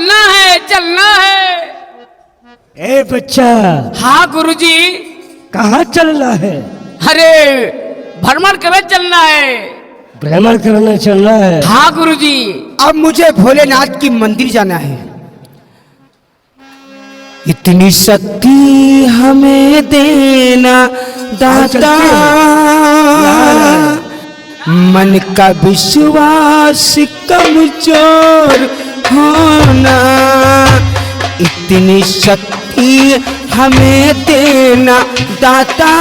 चलना है, चलना है। ए बच्चा। हाँ गुरुजी। कहाँ चलना है? अरे भ्रमण करने चलना है। भ्रमण करने चलना है? हाँ गुरुजी। अब मुझे भोलेनाथ की मंदिर जाना है। इतनी शक्ति हमें देना दाता, मन का विश्वास कमजोर होना। इतनी शक्ति हमें देना दाता,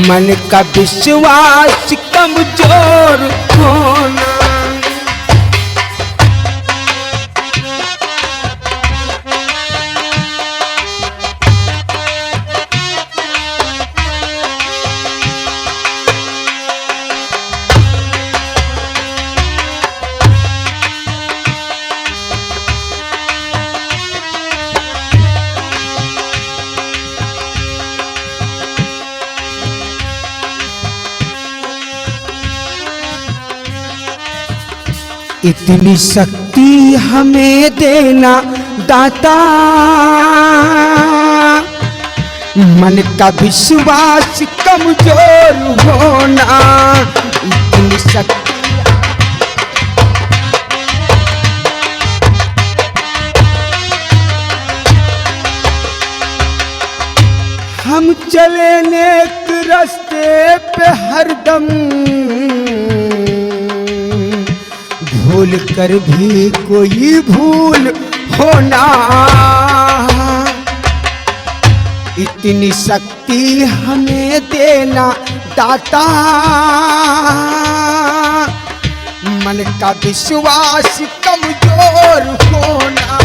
मन का विश्वास कमजोर होना। इतनी शक्ति हमें देना दाता, मन का विश्वास कमजोर होना। इतनी शक्ति हम चले नेक रास्ते पे हरदम, भूल कर भी कोई भूल होना। इतनी शक्ति हमें देना दाता, मन का विश्वास कमजोर होना।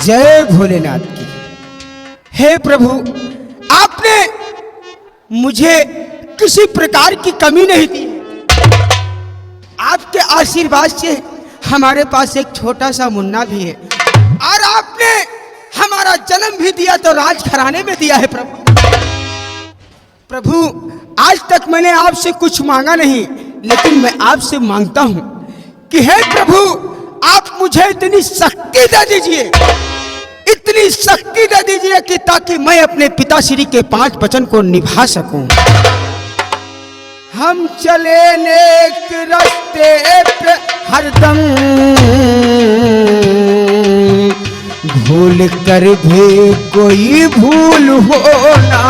जय भोलेनाथ की। हे प्रभु, आपने मुझे किसी प्रकार की कमी नहीं दी। आपके आशीर्वाद से हमारे पास एक छोटा सा मुन्ना भी है, और आपने हमारा जन्म भी दिया तो राजघराने में दिया है। प्रभु, आज तक मैंने आपसे कुछ मांगा नहीं, लेकिन मैं आपसे मांगता हूं कि हे प्रभु, आप मुझे इतनी शक्ति दे दीजिए, इतनी शक्ति दे दीजिए कि ताकि मैं अपने पिताश्री के 5 वचन को निभा सकूं। हम चले नेक रास्ते पे हरदम, भूल कर भी कोई भूल होना।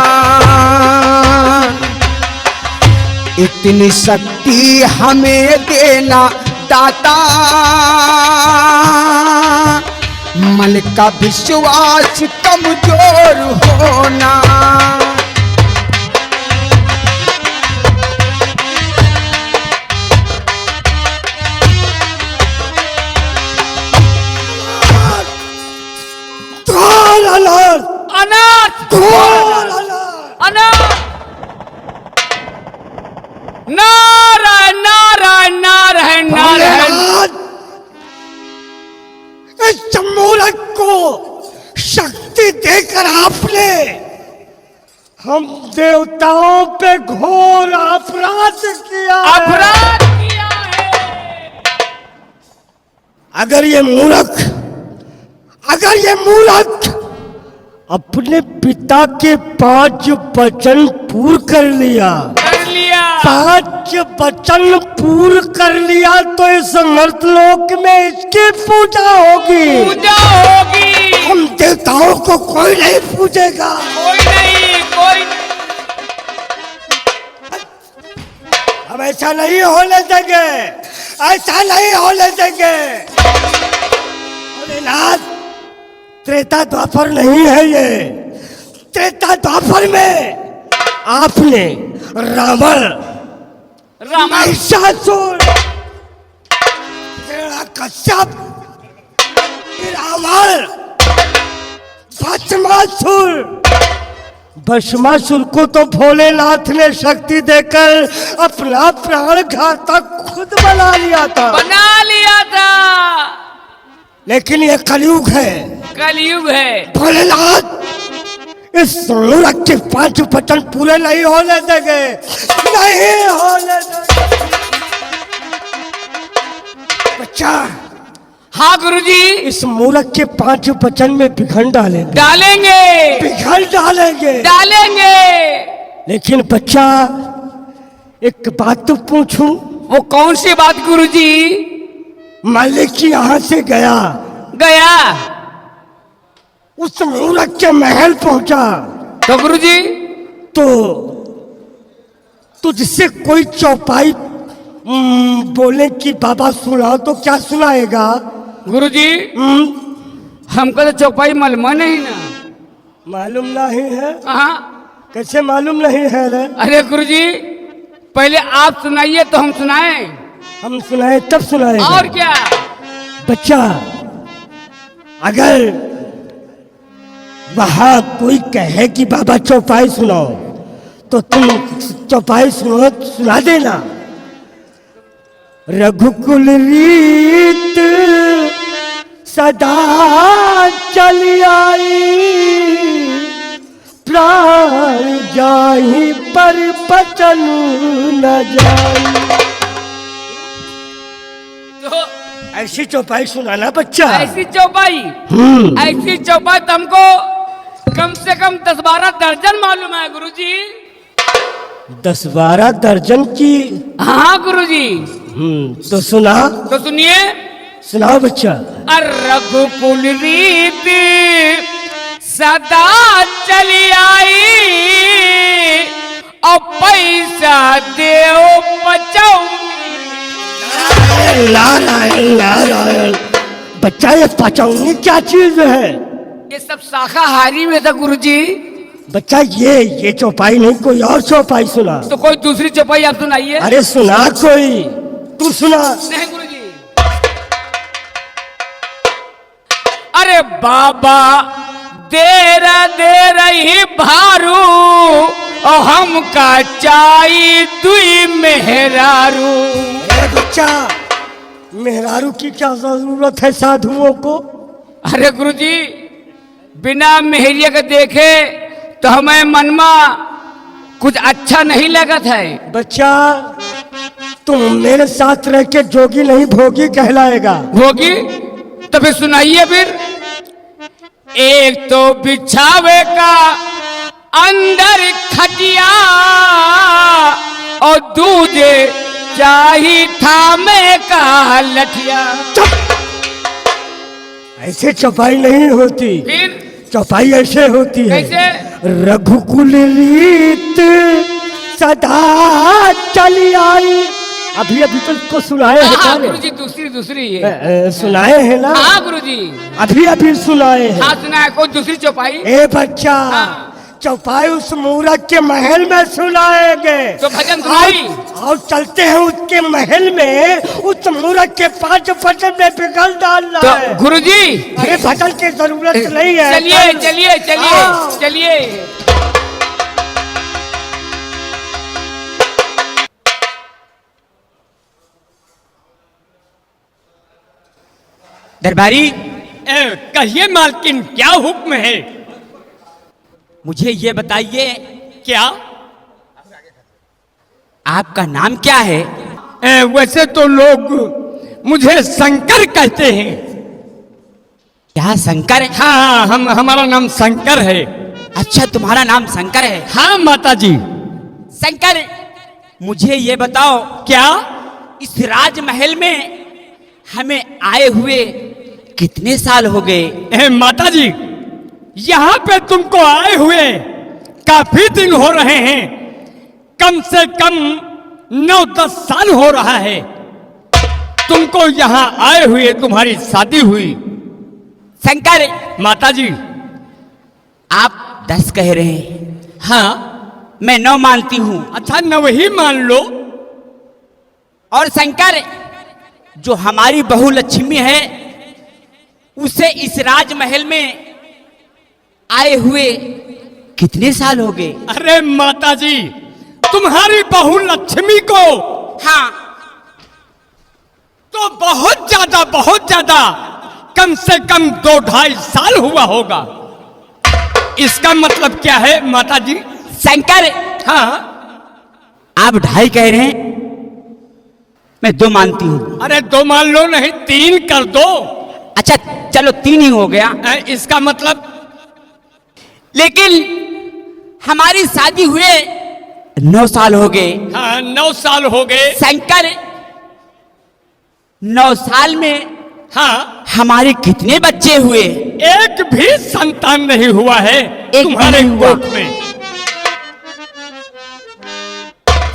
इतनी शक्ति हमें देना दाता, मन का विश्वास कमजोर होना। अनाथ अनाथ, नारायण नारायण नारायण नारायण। इस मूर्ख को शक्ति देकर आपने हम देवताओं पे घोर अपराध किया है। अगर ये मूर्ख अपने पिता के 5 वचन पूर्ण कर लिया, 5 वचन पूर्ण कर लिया, तो इस मर्तलोक में इसकी पूजा होगी। हम देवताओं को कोई नहीं पूजेगा। कोई नहीं। हम ऐसा नहीं होने देंगे, ऐसा नहीं होने देंगे। भोलेनाथ, त्रेता द्वापर नहीं है ये। त्रेता द्वापर में आपने रावण, महिषासुर, कश्यप, रावण, भस्मासुर को तो भोलेनाथ ने शक्ति देकर अपना प्राण घातक खुद बना लिया था। लेकिन ये कलयुग है। कलयुग है। भोलेनाथ, इस मूर्ख के 5 वचन पूरे नहीं होने देंगे, नहीं होने देंगे। बच्चा, हाँ गुरुजी। इस मूर्ख के 5 वचन में बिघड़ डालेंगे, डालेंगे, बिघड़ डालेंगे, डालेंगे। लेकिन बच्चा, एक बात तो पूछूं। वो कौन सी बात गुरुजी? मालिक यहाँ से गया, गया उस मूर्ख के महल पहुंचा, तो गुरुजी तो तुझसे कोई चौपाई बोले कि बाबा सुनाओ, तो क्या सुनाएगा? गुरुजी हमको तो चौपाई मालूम नहीं ना। मालूम नहीं है? हाँ। कैसे मालूम नहीं है रे? अरे गुरुजी पहले आप सुनाइए तो हम सुनाएं। हम सुनाए तब सुनाएंगे। और क्या? बच्चा, अगर वहां कोई कहे कि बाबा चौपाई सुनाओ, तो तुम चौपाई सुना देना। रघुकुल रीत सदा चली आई, प्राण जाहि पर बचन न जाई। तो ऐसी चौपाई सुनाना बच्चा। ऐसी चौपाई तो हमको कम से कम 10-12 दर्जन मालूम है गुरुजी। 10-12 दर्जन की? हाँ गुरुजी। तो सुना। तो सुनिए, सुनाओ बच्चा। रघुकुल रीति सदा चली आई, और पैसा देओ बचाओ। नारायण नारायण। बच्चा, ये पचौनी क्या चीज है? ये सब शाकाहारी में था गुरुजी। बच्चा, ये चौपाई नहीं, कोई और चौपाई सुना। तो कोई दूसरी चौपाई आप सुनाइए। अरे सुना कोई, तू सुना। नहीं गुरुजी। अरे बाबा दे रही भारू, और हमका चाई दुई मेहरारू। अरे बच्चा, मेहरारू की क्या जरूरत है साधुओं को? अरे गुरुजी बिना मेहरिया के देखे तो हमें मनमा कुछ अच्छा नहीं लगत है। बच्चा, तुम मेरे साथ रह के जोगी नहीं भोगी कहलाएगा। भोगी? तो फिर सुनाइए फिर। एक तो बिछावे का अंदर खटिया, और दूजे चाही थामे का लठिया। ऐसे चौपाई नहीं होती। फिर चौपाई ऐसे होती है। कैसे? रघुकुल रीत सदा चली आई। अभी तो इसको सुनाए हैं। हाँ गुरुजी, दूसरी है। सुनाए हैं ना? हाँ गुरुजी। अभी सुनाए हैं। हाँ सुना है। कोई दूसरी चौपाई? ए बच्चा, हाँ। चौपाई उस मूर्ख के महल में सुनाएंगे। तो भजन सुनाई। और चलते हैं उसके महल में, उस मूर्ख के 5 वचन में बिगड़ डालना तो है। गुरुजी अरे भजन की जरूरत नहीं है। चलिए चलिए चलिए हाँ। चलिए। दरबारी, कहिए मालकिन, क्या हुक्म है? मुझे ये बताइए, क्या? आपका नाम क्या है? वैसे तो लोग मुझे शंकर कहते हैं। क्या शंकर है? हाँ, हमारा नाम शंकर है। अच्छा, तुम्हारा नाम शंकर है? हाँ माता जी। शंकर, मुझे ये बताओ, क्या? इस राजमहल में हमें आए हुए कितने साल हो गए? माता जी, यहाँ पे तुमको आए हुए काफी दिन हो रहे हैं। कम से कम 9-10 साल हो रहा है तुमको यहाँ आए हुए, तुम्हारी शादी हुई। शंकर, माता जी। आप 10 कह रहे हैं। हाँ, मैं 9 मानती हूँ। अच्छा, 9 ही मान लो। और शंकर, जो हमारी बहू लक्ष्मी है, उसे इस राजमहल में आए हुए कितने साल हो गए? अरे माता जी, तुम्हारी बहू लक्ष्मी को? हाँ। तो बहुत ज्यादा कम से कम 2-2.5 साल हुआ होगा। इसका मतलब क्या है माता जी? शंकर, हाँ, आप 2.5 कह रहे हैं, मैं 2 मानती हूँ। अरे 2 मान लो, नहीं 3 कर दो। अच्छा चलो 3 ही हो गया। इसका मतलब? लेकिन हमारी शादी हुए 9 साल हो गए। हाँ, 9 साल हो गए। शंकर, 9 साल में हाँ, हमारे कितने बच्चे हुए? एक भी संतान नहीं हुआ है भी तुम्हारे नहीं हुआ। कोख में।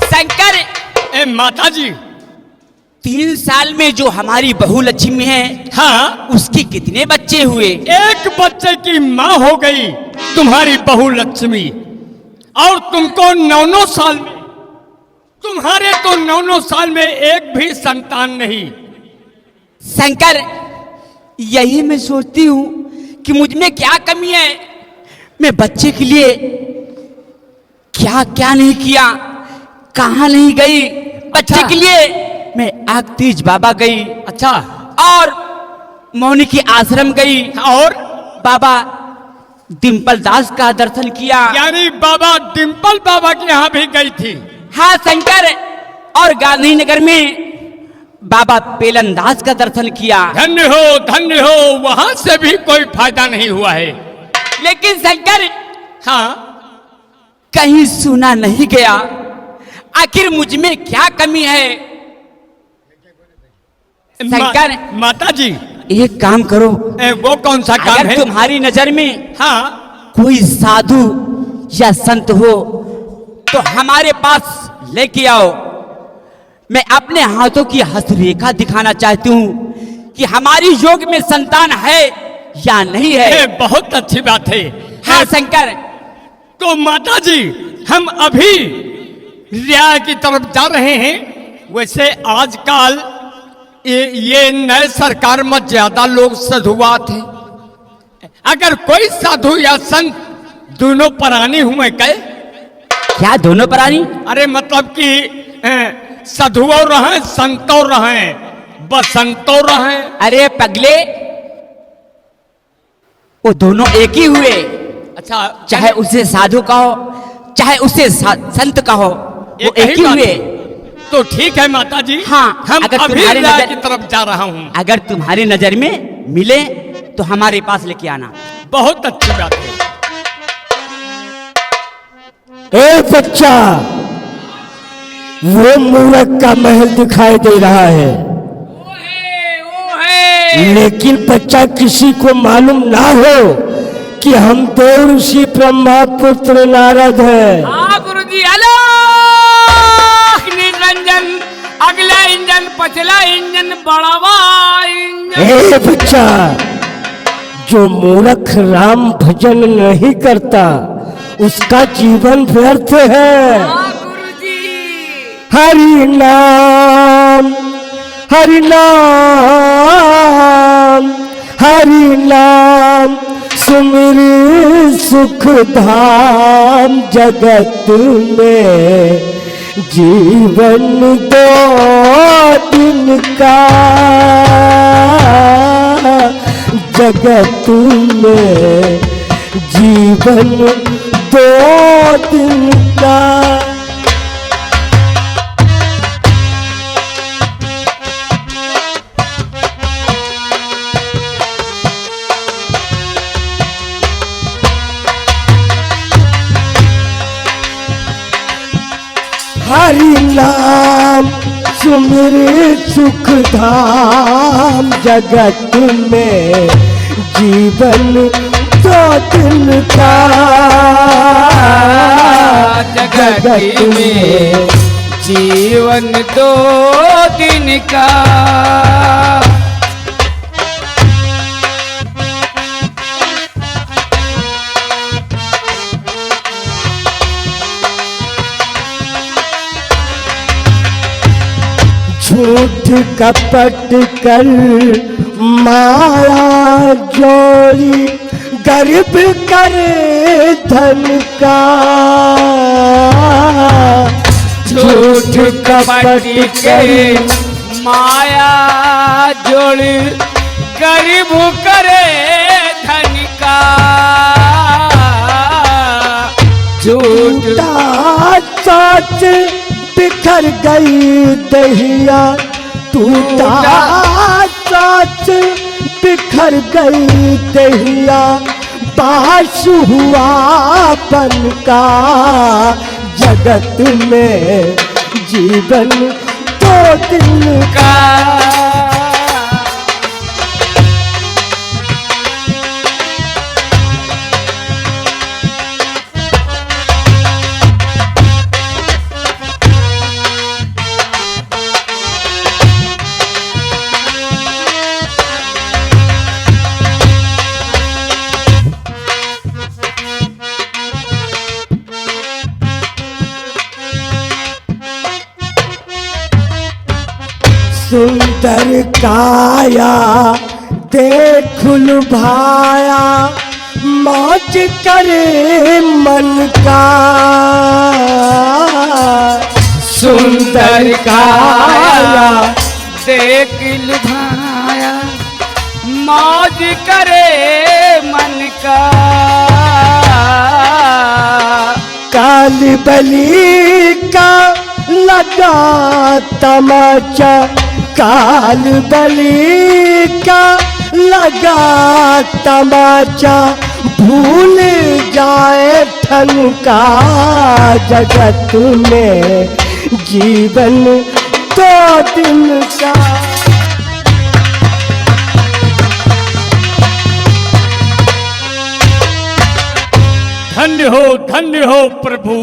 शंकर, माता जी, 3 साल में जो हमारी बहू लक्ष्मी है, हाँ, उसके कितने बच्चे हुए? एक बच्चे की माँ हो गई तुम्हारी बहू लक्ष्मी, और तुमको 9 साल में, तुम्हारे तो 9 साल में एक भी संतान नहीं। शंकर, यही मैं सोचती हूँ कि मुझ में क्या कमी है। मैं बच्चे के लिए क्या क्या नहीं किया, कहाँ नहीं गई। बच्चे के लिए मैं आगतीज बाबा गई, अच्छा, और मौनी की आश्रम गई, और बाबा डिम्पल दास का दर्शन किया। यानी बाबा डिम्पल बाबा के यहाँ भी गई थी? हाँ शंकर, और गांधीनगर में बाबा पेलन दास का दर्शन किया। धन्य हो, धन्य हो, वहां से भी कोई फायदा नहीं हुआ है। लेकिन शंकर, हाँ, कहीं सुना नहीं गया। आखिर मुझ में क्या कमी है? शंकर, माता जी, एक काम करो, वो कौन सा काम अगर है? तुम्हारी नजर में हाँ, कोई साधु या संत हो तो हमारे पास लेके आओ। मैं अपने हाथों की हस्तरेखा दिखाना चाहती हूँ कि हमारी योग में संतान है या नहीं है। बहुत अच्छी बात है। हाँ शंकर, तो माता जी, हम अभी रिया की तरफ जा रहे हैं। वैसे आजकल ये नए सरकार में ज्यादा लोग साधुवात हैं। अगर कोई साधु या संत दोनों प्राणी हुए कहे? क्या दोनों प्राणी? अरे मतलब कि साधुओं रहे, संतों रहे, बसंतों रहे। अरे पगले, वो दोनों एक ही हुए। अच्छा, चाहे उसे साधु कहो, चाहे उसे संत कहो, वो एक ही हुए। तो ठीक है माता जी, हाँ, हम अगर अभी तुम्हारी रिया नजर- की तरफ जा रहा हूँ। अगर तुम्हारी नजर में मिले तो हमारे पास लेके आना। बहुत अच्छी बात है। ए बच्चा, वो मूरख का महल दिखाई दे रहा है, वो है। लेकिन बच्चा किसी को मालूम ना हो कि हम देव ऋषि ब्रह्मा पुत्र नारद है। हाँ गुरुजी, हेलो। निरंजन, अगला इंजन, पछला इंजन, बड़ावा इंजन। ए बच्चा, जो मूर्ख राम भजन नहीं करता उसका जीवन व्यर्थ है। हाँ गुरुजी। हरि नाम, हरि नाम, हरि नाम सुमिर सुख धाम। जगत में जीवन 2 दिन का, जगत में जीवन 2 दिन का। हरि नाम सुमिर सुख धाम। जगत में जीवन 2 दिन का, जगत में जीवन 2 दिन का। झूठ कपट कर माया जोड़ी, गर्व करे धन का। झूठ कपट कर माया जोड़, गरीब करे धन का। टूटा साथ बिखर गई दहिया, टूटा साथ बिखर गई दहिया, बास हुआ बन का जगत में जीवन तो दिन का। सुंदर काया देख लुभाया, मौज करे मन का। सुंदर काया देख लुभाया, मौज करे मन का। काल बली का लगा तमाचा, काल बली का लगा तमाचा, भूल जाए ठनका जगत में जीवन तो दिन का। धन्य हो प्रभु,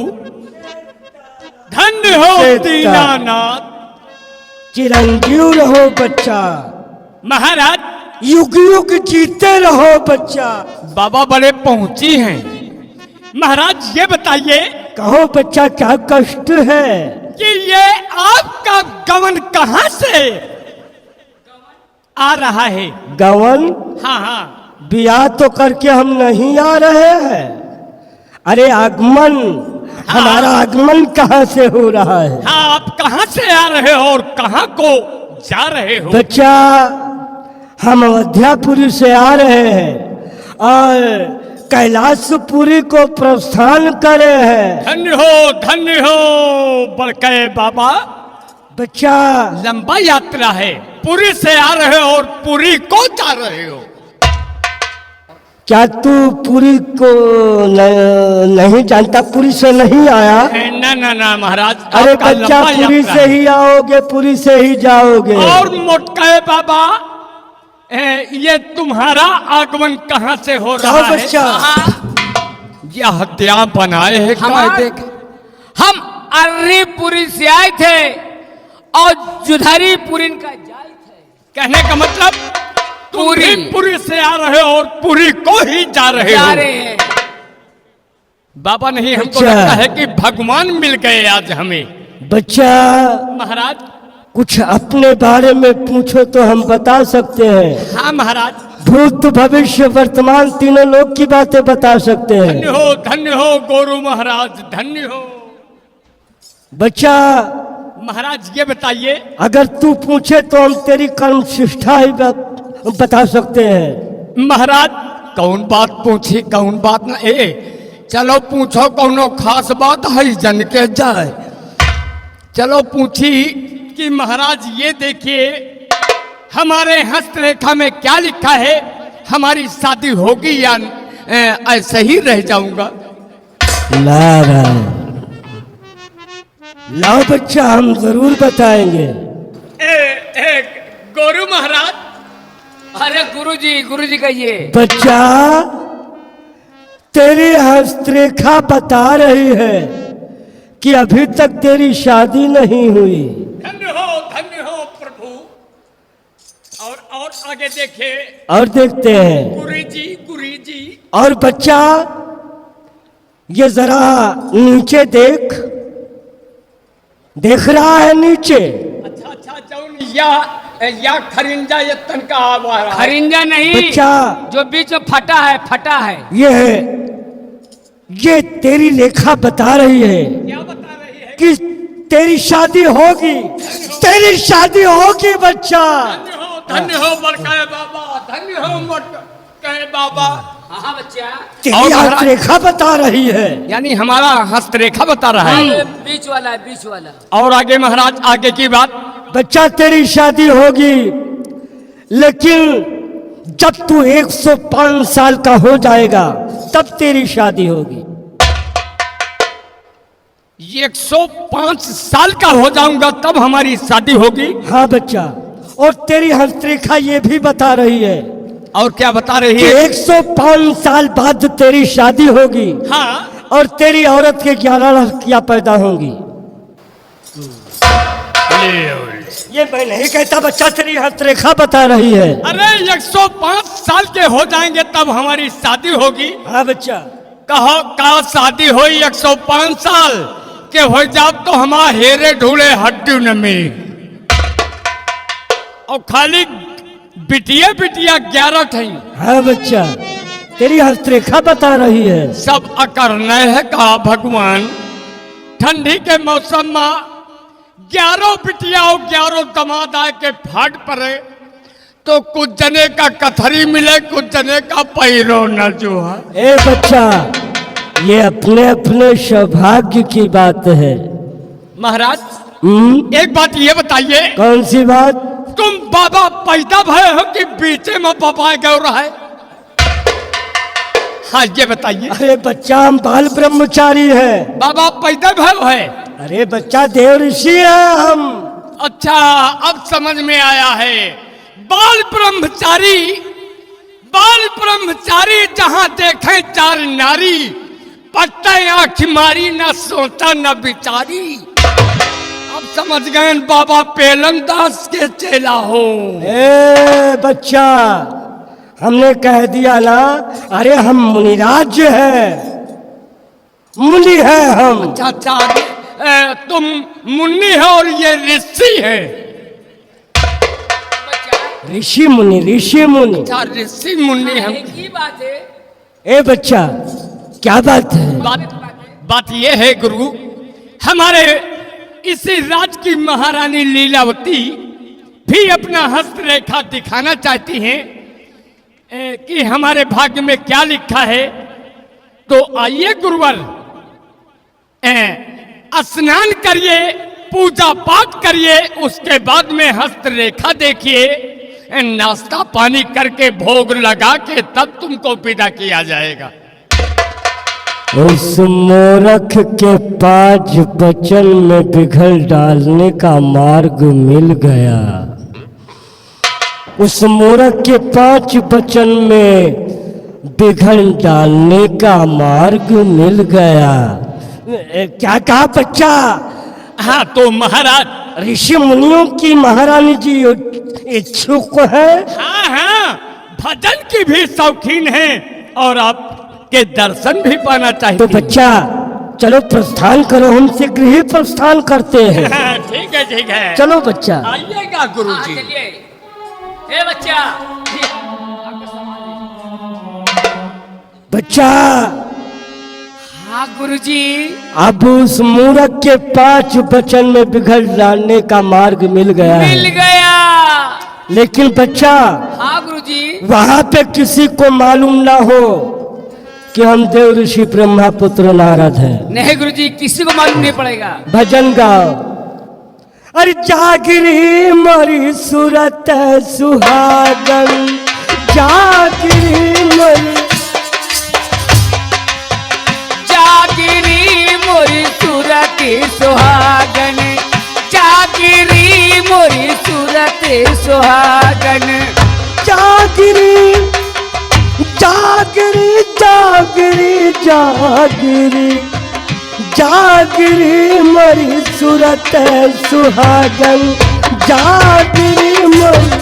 धन्य हो दीनानाथ। चिरंजीव रहो बच्चा, महाराज युग युग जीते रहो बच्चा। बाबा बड़े पहुंची हैं। महाराज ये बताइए कहो बच्चा क्या कष्ट है? कि ये आपका गमन कहां से आ रहा है? गवन हाँ हाँ, बिया तो करके हम नहीं आ रहे हैं। अरे आगमन, हमारा आगमन कहाँ से हो रहा है? हाँ, आप कहां से आ रहे हो और कहां को जा रहे हो? बच्चा हम अयोध्यापुरी से आ रहे हैं और कैलाशपुरी को प्रस्थान करे हैं। धन्य हो बड़के बाबा। बच्चा लंबा यात्रा है, पुरी से आ रहे हो और पुरी को जा रहे हो। क्या तू पुरी को नहीं जानता? पुरी से नहीं आया? ना महाराज। अरे आपका बच्चा लंबा पुरी यात्रा से है। ही आओगे, पुरी से ही जाओगे। और मोटकाए बाबा, ये तुम्हारा आगमन कहाँ से हो रहा है? बच्चा यह हत्या बनाए है हम अर्रीपुरी से आए थे और जुधारीपुरी का जाए थे। कहने का मतलब पुरी से आ रहे हो और पुरी को ही जा रहे हो। हैं। बाबा नहीं, हमको बच्चा। लगता है कि भगवान मिल गए आज हमें। बच्चा महाराज कुछ अपने बारे में पूछो तो हम बता सकते हैं। हाँ महाराज। भूत भविष्य वर्तमान तीनों लोग की बातें बता सकते हैं। धन्य हो गोरु महाराज, धन्य हो। बच्चा महाराज ये बताइए, अगर तू पूछे तो हम तेरी कर्म शिष्ठा ही बता सकते हैं। महाराज कौन बात पूछी, कौन बात ना। चलो पूछो, कौनो खास बात है जन के जाए। चलो पूछी कि महाराज ये देखिए हमारे हस्तरेखा में क्या लिखा है, हमारी शादी होगी या ऐसे ही रह जाऊंगा? नारायण, लाओ बच्चा, हम जरूर बताएंगे। गोरु महाराज। अरे गुरुजी कहिए। बच्चा तेरी हस्तरेखा बता रही है कि अभी तक तेरी शादी नहीं हुई। धन्य हो प्रभु। और आगे देखे और देखते हैं गुरुजी। और बच्चा ये जरा नीचे देख रहा है नीचे? अच्छा जौन या खरिंजा ये तनका आवारा। खरिंजा नहीं बच्चा, जो बीच में फटा है। ये तेरी लेखा बता रही है क्या बता रही है? कि तेरी शादी होगी, तेरी शादी होगी बच्चा। धन्य हो बड़काए बाबा, धन्य हो मोटकाए बाबा। हाँ बच्चा। तेरी और महाराज- हस्तरेखा बता रही है। यानी हमारा हस्तरेखा बता रहा है। बीच वाला है, बीच वाला। और आगे महाराज, आगे की बात। बच्चा तेरी शादी होगी, लेकिन जब तू 105 साल का हो जाएगा तब तेरी शादी होगी। 105 साल का हो जाऊंगा तब हमारी शादी होगी। हाँ बच्चा, और तेरी हस्तरेखा ये भी बता रही है और क्या बता रही कि है? 105 साल बाद तेरी शादी होगी हाँ। और तेरी औरत के 11 लड़कियां पैदा होंगी। ये मैं नहीं कहता बच्चा, तेरी हस्तरेखा बता रही है। अरे 105 साल के हो जाएंगे तब हमारी शादी होगी। हाँ बच्चा। कहो का शादी होई 105 साल के हो जाओ तो हमारा हेरे ढूले हड्डी न में, और खाली बिटिया बिटिया 11 ठई। हाँ बच्चा, तेरी हस्तरेखा बता रही है। सब अकरने है का भगवान। ठंडी के मौसम में 11 बिटिया और 11 दमाद आए के फाट पड़े तो कुछ जने का कथरी मिले, कुछ जने का पैरो न जो है। ए बच्चा, ये अपने अपने सौभाग्य की बात है। महाराज एक बात ये बताइए, कौन सी बात? तुम बाबा पैदा भय हो कि बीचे में बाबा गौ रहा है? हाँ ये बताइए। अरे बच्चा, हम बाल ब्रह्मचारी है। बाबा पैदा भय है? अरे बच्चा, देव ऋषि है हम। अच्छा अब समझ में आया है। बाल ब्रह्मचारी, बाल ब्रह्मचारी जहां देखे 4 नारी, पट्टे आंख मारी न सोचा न बिचारी। अब समझ गए बाबा पेलन दास के चेला हो। ए बच्चा, हमने कह दिया ना, अरे हम मुनिराज है, मुनि है हम। चाचा तुम मुन्नी हो और ये ऋषि है। ऋषि मुनि, ऋषि मुनि। अच्छा ऋषि मुन्नी हम। एक ही बात है। ए बच्चा, क्या बात है? बात ये है गुरु, हमारे इसी राज की महारानी लीलावती भी अपना हस्तरेखा दिखाना चाहती हैं कि हमारे भाग्य में क्या लिखा है। तो आइए गुरुवर, स्नान करिए, पूजा पाठ करिए, उसके बाद में हस्तरेखा देखिए, नाश्ता पानी करके भोग लगा के तब तुमको विदा किया जाएगा। उस मूर्ख के 5 वचन में बिघल डालने का मार्ग मिल गया। उस मूर्ख के 5 वचन में बिघल डालने का मार्ग मिल गया। क्या कहा बच्चा? हाँ तो महाराज, ऋषि मुनियों की महारानी जी इच्छुक है। हाँ हाँ, भजन की भी शौकीन है और आपके दर्शन भी पाना तो चाहती हैं। बच्चा चलो प्रस्थान करो, हम शीघ्र ही प्रस्थान करते हैं। हाँ, ठीक है ठीक है, चलो बच्चा। आइएगा गुरु हाँ, जी। चलिए। ए बच्चा, बच्चा, हाँ गुरुजी। अब उस मूर्ख के 5 वचन में बिघल डालने का मार्ग मिल गया है। मिल गया। लेकिन बच्चा, हाँ गुरुजी। वहां पे किसी को मालूम ना हो कि हम देव ऋषि ब्रह्मा पुत्र नारद हैं। नहीं गुरुजी, किसी को मालूम नहीं पड़ेगा। भजन गाओ। अरे जागरी मोरी सूरत सुहागन, जागरी मोरी, जागिरी मोरी सूरत सुहागन, जागिरी मोरी सूरत सुहागन, जागरी जागरी जागरी जागरी, जागरी मोरी सूरत सुहागन, जागरी मोरी।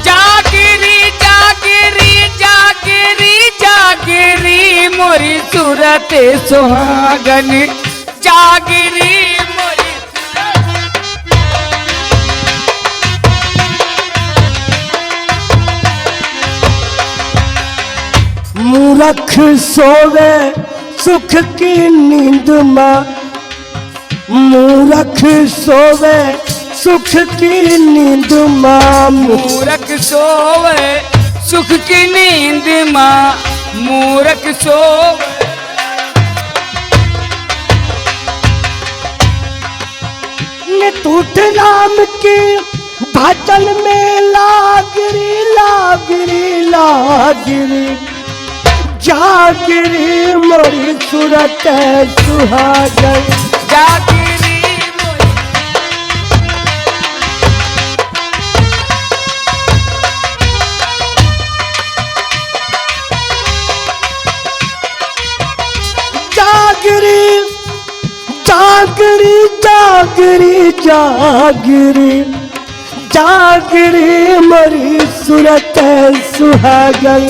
जागिरी जागिरी जागिरी जागिरी मोरी सूरत सुहागन, जागिरी मोरी मूर्ख सोवे सुख की नींद माँ, मूर्ख सोवे सुख की नींद माँ मूरख सोवे सुख की नींद माँ मूरख सोवे। टूट राम के भजन में लागरी लागरी लागरी जागरी मोरी सूरत सुहागन जागरी मोरी जागरी जागरी जागरी जागरी जागरी मरी सूरत सुहागन।